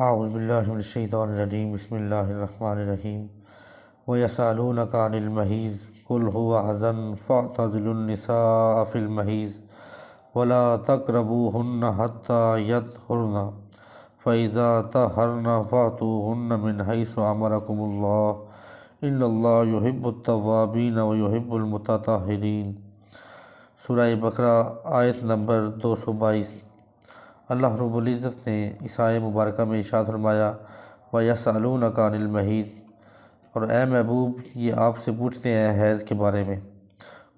اعوذ باللہ من الشیطان الرجیم بسم اللہ الرحمن الرحیم وَيَسْأَلُونَكَ عَنِ الْمَحِيضِ قُلْ هُوَ أَذًى فَاعْتَزِلُوا النِّسَاءَ فِي الْمَحِيضِ وَلَا تَقْرَبُوهُنَّ حَتَّى يَطْهُرْنَ فَإِذَا طَهَرْنَ فَأْتُوهُنَّ مِنْ حَيْثُ أَمَرَكُمُ اللَّهُ إِنَّ اللَّهَ يُحِبُّ التَّوَّابِينَ وَيُحِبُّ الْمُتَطَهِّرِينَ۔ سورہ بقرہ آیت نمبر 222۔ اللہ رب العزت نے اس آیت مبارکہ میں ارشاد فرمایا وَيَسْأَلُونَكَ عَنِ الْمَحِيضِ، اور اے محبوب یہ آپ سے پوچھتے ہیں حیض کے بارے میں۔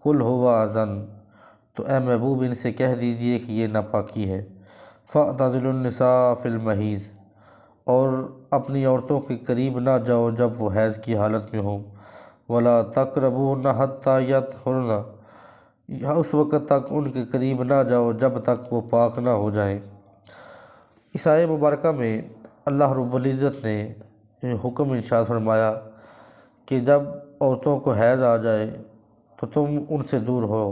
قُلْ هُوَ أَذًى، تو اے محبوب ان سے کہہ دیجئے کہ یہ ناپاکی ہے۔ فَاعْتَزِلُوا النِّسَاءَ فِي الْمَحِيضِ، اور اپنی عورتوں کے قریب نہ جاؤ جب وہ حیض کی حالت میں ہوں۔ وَلَا تَقْرَبُوهُنَّ حَتَّى يَطْهُرْنَ، اس وقت تک ان کے قریب نہ جاؤ جب تک وہ پاک نہ ہو جائیں۔ اس آیت مبارکہ میں اللہ رب العزت نے حکم ارشاد فرمایا کہ جب عورتوں کو حیض آ جائے تو تم ان سے دور ہو۔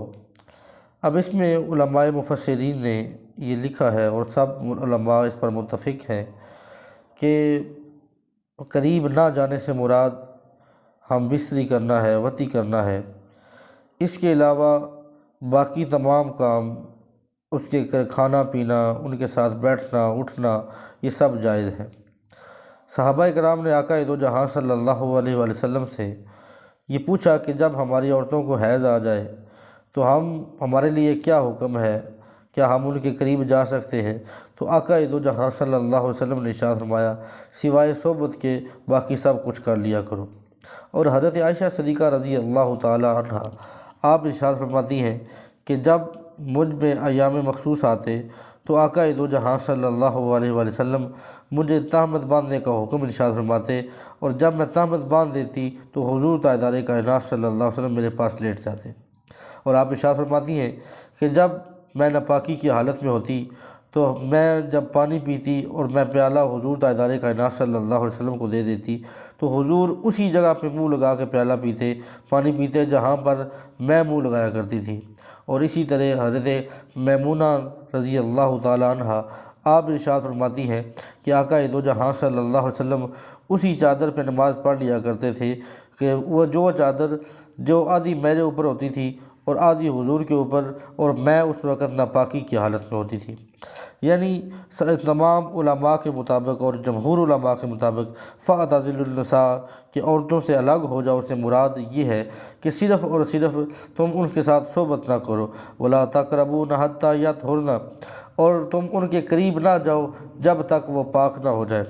اب اس میں علماء مفسرین نے یہ لکھا ہے اور سب علماء اس پر متفق ہیں کہ قریب نہ جانے سے مراد ہم بستری کرنا ہے، وطی کرنا ہے۔ اس کے علاوہ باقی تمام کام، اس کے کھانا پینا، ان کے ساتھ بیٹھنا اٹھنا، یہ سب جائز ہے۔ صحابہ کرام نے آقا دو جہاں صلی اللہ علیہ وآلہ وسلم سے یہ پوچھا کہ جب ہماری عورتوں کو حیض آ جائے تو ہمارے لیے کیا حکم ہے، کیا ہم ان کے قریب جا سکتے ہیں؟ تو آقا دو جہاں صلی اللہ علیہ وسلم نے ارشاد فرمایا سوائے صحبت کے باقی سب کچھ کر لیا کرو۔ اور حضرت عائشہ صدیقہ رضی اللہ تعالی عنہ آپ ارشاد فرماتی ہیں کہ جب مجھ میں ایام مخصوص آتے تو آقا دو جہاں صلی اللہ علیہ وآلہ وسلم مجھے تہمت باندھنے کا حکم ارشاد فرماتے، اور جب میں تہمت باندھ دیتی تو حضور تاجدار کائنات صلی اللہ علیہ وسلم میرے پاس لیٹ جاتے۔ اور آپ ارشاد فرماتی ہیں کہ جب میں ناپاکی کی حالت میں ہوتی تو میں جب پانی پیتی اور میں پیالہ حضور تاجدار کائنات صلی اللہ علیہ وسلم کو دے دیتی تو حضور اسی جگہ پہ منہ لگا کے پیالہ پیتے، پانی پیتے جہاں پر میں منہ لگایا کرتی تھی۔ اور اسی طرح حضرت میمونہ رضی اللہ تعالی عنہ آپ ارشاد فرماتی ہیں کہ آقا دو جہاں صلی اللہ علیہ وسلم اسی چادر پہ نماز پڑھ لیا کرتے تھے کہ وہ جو چادر جو آدھی میرے اوپر ہوتی تھی اور آدھی حضور کے اوپر، اور میں اس وقت ناپاکی کی حالت میں ہوتی تھی۔ یعنی تمام علماء کے مطابق اور جمہور علماء کے مطابق فَاعْتَزِلُوا النِّسَاء کہ عورتوں سے الگ ہو جاؤ سے مراد یہ ہے کہ صرف اور صرف تم ان کے ساتھ صحبت نہ کرو۔ وَلَا تَقْرَبُوهُنَّ حَتَّى يَطْهُرْنَ، اور تم ان کے قریب نہ جاؤ جب تک وہ پاک نہ ہو جائے۔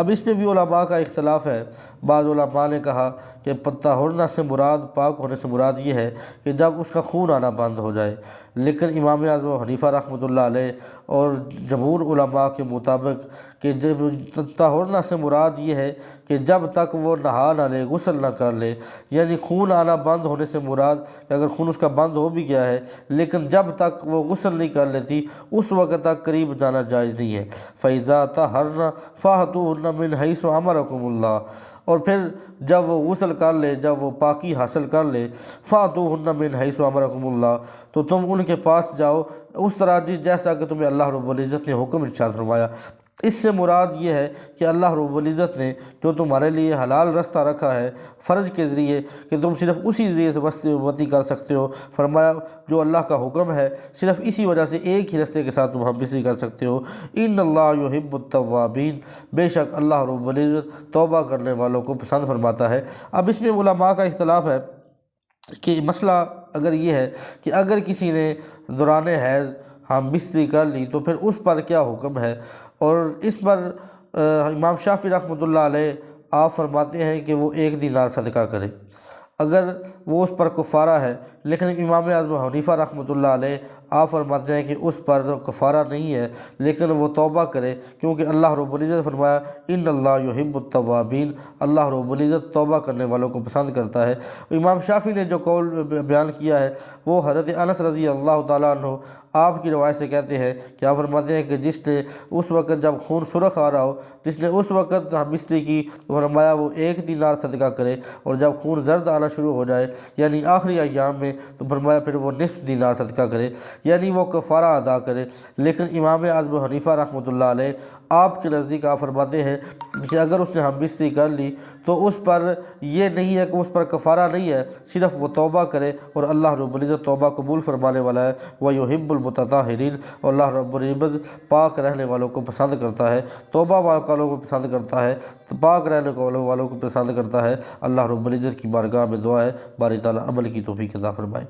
اب اس میں بھی علماء کا اختلاف ہے۔ بعض علماء نے کہا کہ طہورنا سے مراد، پاک ہونے سے مراد یہ ہے کہ جب اس کا خون آنا بند ہو جائے، لیکن امام اعظم ابو حنیفہ رحمۃ اللہ علیہ اور جمہور علماء کے مطابق کہ جب طہورنا سے مراد یہ ہے کہ جب تک وہ نہا نہ لے، غسل نہ کر لے، یعنی خون آنا بند ہونے سے مراد کہ اگر خون اس کا بند ہو بھی گیا ہے لیکن جب تک وہ غسل نہیں کر لیتی اس وقت تک قریب جانا جائز نہیں ہے۔ فَإِذَا طَهَرْنَ فَأْتُوهُنَّ مِنْ حَيْثُ أَمَرَكُمُ اللَّهُ، اور پھر جب وہ غسل کر لے، جب وہ پاکی حاصل کر لے، فَأْتُوهُنَّ مِنْ حَيْثُ أَمَرَكُمُ اللَّهُ، تو تم ان کے پاس جاؤ اس طرح جیسا کہ تمہیں اللہ رب العزت نے حکم ارشاد فرمایا۔ اس سے مراد یہ ہے کہ اللہ رب العزت نے جو تمہارے لیے حلال رستہ رکھا ہے فرض کے ذریعے کہ تم صرف اسی ذریعے سے وطی کر سکتے ہو، فرمایا جو اللہ کا حکم ہے صرف اسی وجہ سے ایک ہی رستے کے ساتھ تم ہم بستری کر سکتے ہو۔ ان اللہ یحب التوابین، بے شک اللہ رب العزت توبہ کرنے والوں کو پسند فرماتا ہے۔ اب اس میں علماء کا اختلاف ہے کہ مسئلہ اگر یہ ہے کہ اگر کسی نے دوران حیض ہم بستری کر لی تو پھر اس پر کیا حکم ہے، اور اس پر امام شافعی رحمۃ اللہ علیہ آپ فرماتے ہیں کہ وہ 1 دینار صدقہ کرے اگر وہ اس پر کفارہ ہے، لیکن امام اعظم حنیفہ رحمۃ اللہ علیہ آپ فرماتے ہیں کہ اس پر کفارہ نہیں ہے لیکن وہ توبہ کرے، کیونکہ اللہ رب العزت فرمایا ان اللہ یحب التوابین، اللہ رب العزت توبہ کرنے والوں کو پسند کرتا ہے۔ امام شافعی نے جو قول بیان کیا ہے وہ حضرت انس رضی اللہ تعالیٰ عنہ آپ کی روایت سے کہتے ہیں کہ آپ فرماتے ہیں کہ جس نے اس وقت جب خون سرخ آ رہا ہو، جس نے اس وقت ہم بستری کی تو فرمایا وہ 1 دینار صدقہ کرے، اور جب خون زرد آنا شروع ہو جائے یعنی آخری ایام میں تو فرمایا پھر وہ نصف دینار صدقہ کرے، یعنی وہ کفارہ ادا کرے۔ لیکن امام اعظم حنیفہ رحمۃ اللہ علیہ آپ کے نزدیک آپ فرماتے ہیں کہ اگر اس نے ہم بستری کر لی تو اس پر یہ نہیں ہے کہ اس پر کفارہ نہیں ہے، صرف وہ توبہ کرے، اور اللہ رب العزت توبہ قبول فرمانے والا ہے۔ وَيُحِبُّ الْمُتَطَہِّرِينَ، اور اللہ رب العزت پاک رہنے والوں کو پسند کرتا ہے، توبہ والوں کو پسند کرتا ہے، پاک رہنے والوں کو پسند کرتا ہے۔ اللہ رب العزت کی بارگاہ میں دعا ہے باری تعالیٰ عمل کی توفیق عطا فرمائے۔